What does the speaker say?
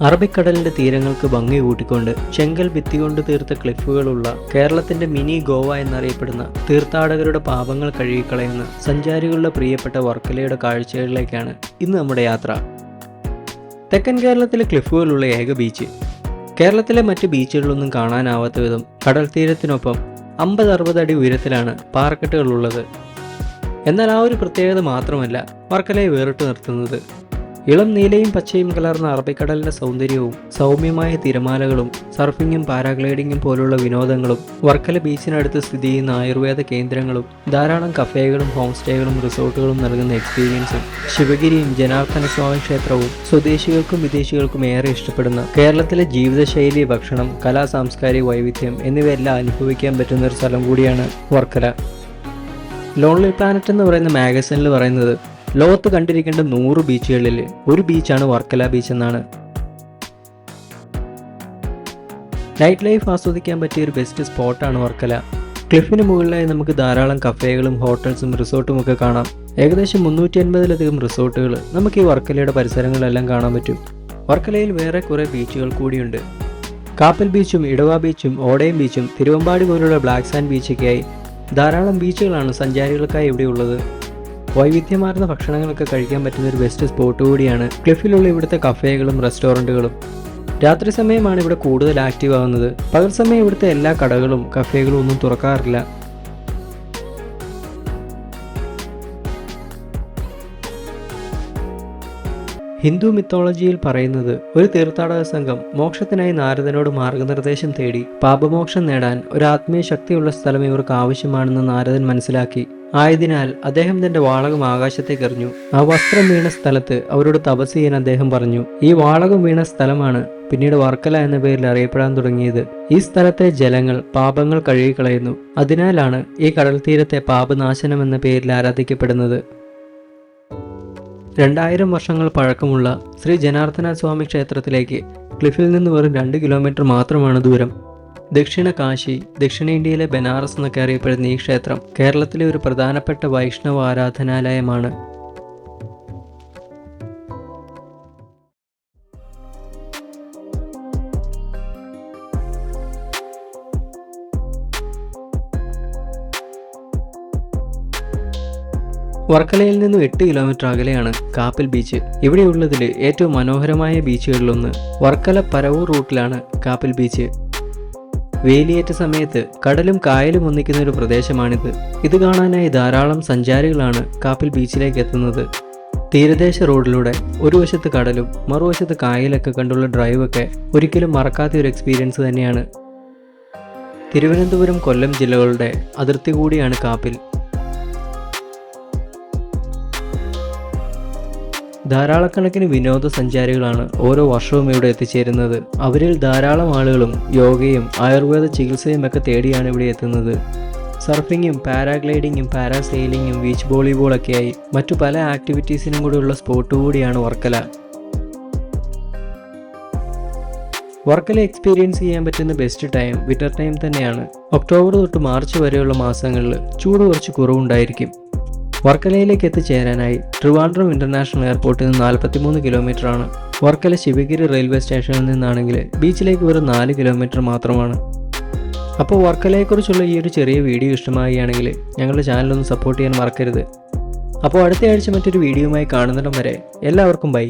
അറബിക്കടലിന്റെ തീരങ്ങൾക്ക് ഭംഗി കൂട്ടിക്കൊണ്ട് ചെങ്കൽ ഭിത്തി കൊണ്ട് തീർത്ത ക്ലിഫുകളുള്ള കേരളത്തിന്റെ മിനി ഗോവ എന്നറിയപ്പെടുന്ന തീർത്ഥാടകരുടെ പാപങ്ങൾ കഴുകിക്കളയുന്ന സഞ്ചാരികളുടെ പ്രിയപ്പെട്ട വർക്കലയുടെ കാഴ്ചകളിലേക്കാണ് ഇന്ന് നമ്മുടെ യാത്ര. തെക്കൻ കേരളത്തിലെ ക്ലിഫുകളുള്ള ഏക ബീച്ച്. കേരളത്തിലെ മറ്റ് ബീച്ചുകളിലൊന്നും കാണാനാവാത്ത വിധം കടൽ തീരത്തിനൊപ്പം 50-60 അടി ഉയരത്തിലാണ് പാറക്കെട്ടുകളുള്ളത്. എന്നാൽ ആ ഒരു പ്രത്യേകത മാത്രമല്ല വർക്കലയെ വേറിട്ട് നിർത്തുന്നത്. ഇളം നീലയും പച്ചയും കലർന്ന അറബിക്കടലിന്റെ സൗന്ദര്യവും സൗമ്യമായ തിരമാലകളും സർഫിങ്ങും പാരാഗ്ലൈഡിങ്ങും പോലുള്ള വിനോദങ്ങളും വർക്കല ബീച്ചിനടുത്ത് സ്ഥിതി ചെയ്യുന്ന ആയുർവേദ കേന്ദ്രങ്ങളും ധാരാളം കഫേകളും ഹോം സ്റ്റേകളും റിസോർട്ടുകളും നൽകുന്ന എക്സ്പീരിയൻസും ശിവഗിരിയും ജനാർദ്ദന സ്വാമി ക്ഷേത്രവും സ്വദേശികൾക്കും വിദേശികൾക്കും ഏറെ ഇഷ്ടപ്പെടുന്ന കേരളത്തിലെ ജീവിതശൈലി, ഭക്ഷണം, കലാ സാംസ്കാരിക വൈവിധ്യം എന്നിവയെല്ലാം അനുഭവിക്കാൻ പറ്റുന്ന ഒരു സ്ഥലം കൂടിയാണ് വർക്കല. ലോൺലി പ്ലാനറ്റ് എന്ന് പറയുന്ന മാഗസിനിൽ പറയുന്നത് ലോകത്ത് കണ്ടിരിക്കേണ്ട 100 ബീച്ചുകളിൽ ഒരു ബീച്ചാണ് വർക്കല ബീച്ച് എന്നാണ്. നൈറ്റ് ലൈഫ് ആസ്വദിക്കാൻ പറ്റിയ ഒരു ബെസ്റ്റ് സ്പോട്ടാണ് വർക്കല. ക്ലിഫിന് മുകളിലായി നമുക്ക് ധാരാളം കഫേകളും ഹോട്ടൽസും റിസോർട്ടും ഒക്കെ കാണാം. ഏകദേശം 350-ലധികം റിസോർട്ടുകൾ നമുക്ക് ഈ വർക്കലയുടെ പരിസരങ്ങളിലെല്ലാം കാണാൻ പറ്റും. വർക്കലയിൽ വേറെ കുറേ ബീച്ചുകൾ കൂടിയുണ്ട്. കാപ്പൽ ബീച്ചും ഇടവ ബീച്ചും ഓടയം ബീച്ചും തിരുവമ്പാടി പോലുള്ള ബ്ലാക്ക് സാൻഡ് ബീച്ചൊക്കെയായി ധാരാളം ബീച്ചുകളാണ് സഞ്ചാരികൾക്കായി ഇവിടെയുള്ളത്. വൈവിധ്യമാർന്ന ഭക്ഷണങ്ങളൊക്കെ കഴിക്കാൻ പറ്റുന്ന ഒരു ബെസ്റ്റ് സ്പോട്ട് കൂടിയാണ് ക്ലിഫിലുള്ള ഇവിടുത്തെ കഫേകളും റെസ്റ്റോറൻറ്റുകളും. രാത്രി സമയമാണ് ഇവിടെ കൂടുതൽ ആക്റ്റീവ് ആവുന്നത്. പകൽ സമയം ഇവിടുത്തെ എല്ലാ കടകളും കഫേകളും ഒന്നും തുറക്കാറില്ല. ഹിന്ദു മിത്തോളജിയിൽ പറയുന്നത് ഒരു തീർത്ഥാടക സംഘം മോക്ഷത്തിനായി നാരദനോട് മാർഗനിർദ്ദേശം തേടി പാപമോക്ഷം നേടാൻ ഒരു ആത്മീയ ശക്തിയുള്ള സ്ഥലം ഇവർക്ക് ആവശ്യമാണെന്ന് നാരദൻ മനസ്സിലാക്കി. ആയതിനാൽ അദ്ദേഹം തന്റെ വാളകം ആകാശത്തേക്ക് എറിഞ്ഞു. ആ വസ്ത്രം വീണ സ്ഥലത്ത് അവരോട് തപസ് ചെയ്യാൻ അദ്ദേഹം പറഞ്ഞു. ഈ വാളകം വീണ സ്ഥലമാണ് പിന്നീട് വർക്കല എന്ന പേരിൽ അറിയപ്പെടാൻ തുടങ്ങിയത്. ഈ സ്ഥലത്തെ ജലങ്ങൾ പാപങ്ങൾ കഴുകിക്കളയുന്നു. അതിനാലാണ് ഈ കടൽ തീരത്തെ പാപനാശനം എന്ന പേരിൽ ആരാധിക്കപ്പെടുന്നത്. 2000 വർഷങ്ങൾ പഴക്കമുള്ള ശ്രീ ജനാർദ്ദന സ്വാമി ക്ഷേത്രത്തിലേക്ക് ക്ലിഫിൽ നിന്ന് വെറും 2 കിലോമീറ്റർ മാത്രമാണ് ദൂരം. ദക്ഷിണ കാശി, ദക്ഷിണേന്ത്യയിലെ ബനാറസ് എന്നൊക്കെ അറിയപ്പെടുന്ന ഈ ക്ഷേത്രം കേരളത്തിലെ ഒരു പ്രധാനപ്പെട്ട വൈഷ്ണവ ആരാധനാലയമാണ്. വർക്കലയിൽ നിന്നും 8 കിലോമീറ്റർ അകലെയാണ് കാപ്പൽ ബീച്ച്. ഇവിടെയുള്ളതിൽ ഏറ്റവും മനോഹരമായ ബീച്ചുകളിലൊന്ന് വർക്കല പരവൂർ റൂട്ടിലാണ് കാപ്പൽ ബീച്ച്. വേലിയേറ്റ സമയത്ത് കടലും കായലും ഒന്നിക്കുന്ന ഒരു പ്രദേശമാണിത്. ഇത് കാണാനായി ധാരാളം സഞ്ചാരികളാണ് കാപ്പൽ ബീച്ചിലേക്ക് എത്തുന്നത്. തീരദേശ റോഡിലൂടെ ഒരു വശത്ത് കടലും മറുവശത്ത് കായലൊക്കെ കണ്ടുള്ള ഡ്രൈവൊക്കെ ഒരിക്കലും മറക്കാത്ത ഒരു എക്സ്പീരിയൻസ് തന്നെയാണ്. തിരുവനന്തപുരം, കൊല്ലം ജില്ലകളുടെ അതിർത്തി കൂടിയാണ് കാപ്പിൽ. ധാരാളക്കണക്കിന് വിനോദസഞ്ചാരികളാണ് ഓരോ വർഷവും ഇവിടെ എത്തിച്ചേരുന്നത്. അവരിൽ ധാരാളം ആളുകളും യോഗയും ആയുർവേദ ചികിത്സയും ഒക്കെ തേടിയാണ് ഇവിടെ എത്തുന്നത്. സർഫിങ്ങും പാരാഗ്ലൈഡിങ്ങും പാരാസെയിലിങ്ങും ബീച്ച് വോളിബോളൊക്കെയായി മറ്റു പല ആക്ടിവിറ്റീസിനും കൂടിയുള്ള സ്പോട്ട് കൂടിയാണ് വർക്കല. വർക്കല എക്സ്പീരിയൻസ് ചെയ്യാൻ പറ്റുന്ന ബെസ്റ്റ് ടൈം വിന്റർ ടൈം തന്നെയാണ്. ഒക്ടോബർ തൊട്ട് മാർച്ച് വരെയുള്ള മാസങ്ങളിൽ ചൂട് കുറച്ച് കുറവുണ്ടായിരിക്കും. വർക്കലയിലേക്ക് എത്തിച്ചേരാനായി ട്രിവാൻഡ്രം ഇന്റർനാഷണൽ എയർപോർട്ടിൽ നിന്ന് 43 കിലോമീറ്ററാണ്. വർക്കല ശിവഗിരി റെയിൽവേ സ്റ്റേഷനിൽ നിന്നാണെങ്കിൽ ബീച്ചിലേക്ക് വെറും 4 കിലോമീറ്റർ മാത്രമാണ്. അപ്പോൾ വർക്കലയെക്കുറിച്ചുള്ള ഈ ഒരു ചെറിയ വീഡിയോ ഇഷ്ടമാവുകയാണെങ്കിൽ ഞങ്ങളുടെ ചാനലൊന്ന് സപ്പോർട്ട് ചെയ്യാൻ മറക്കരുത്. അപ്പോൾ അടുത്ത ആഴ്ച മറ്റൊരു വീഡിയോയുമായി കാണുന്നിടം വരെ എല്ലാവർക്കും ബൈ.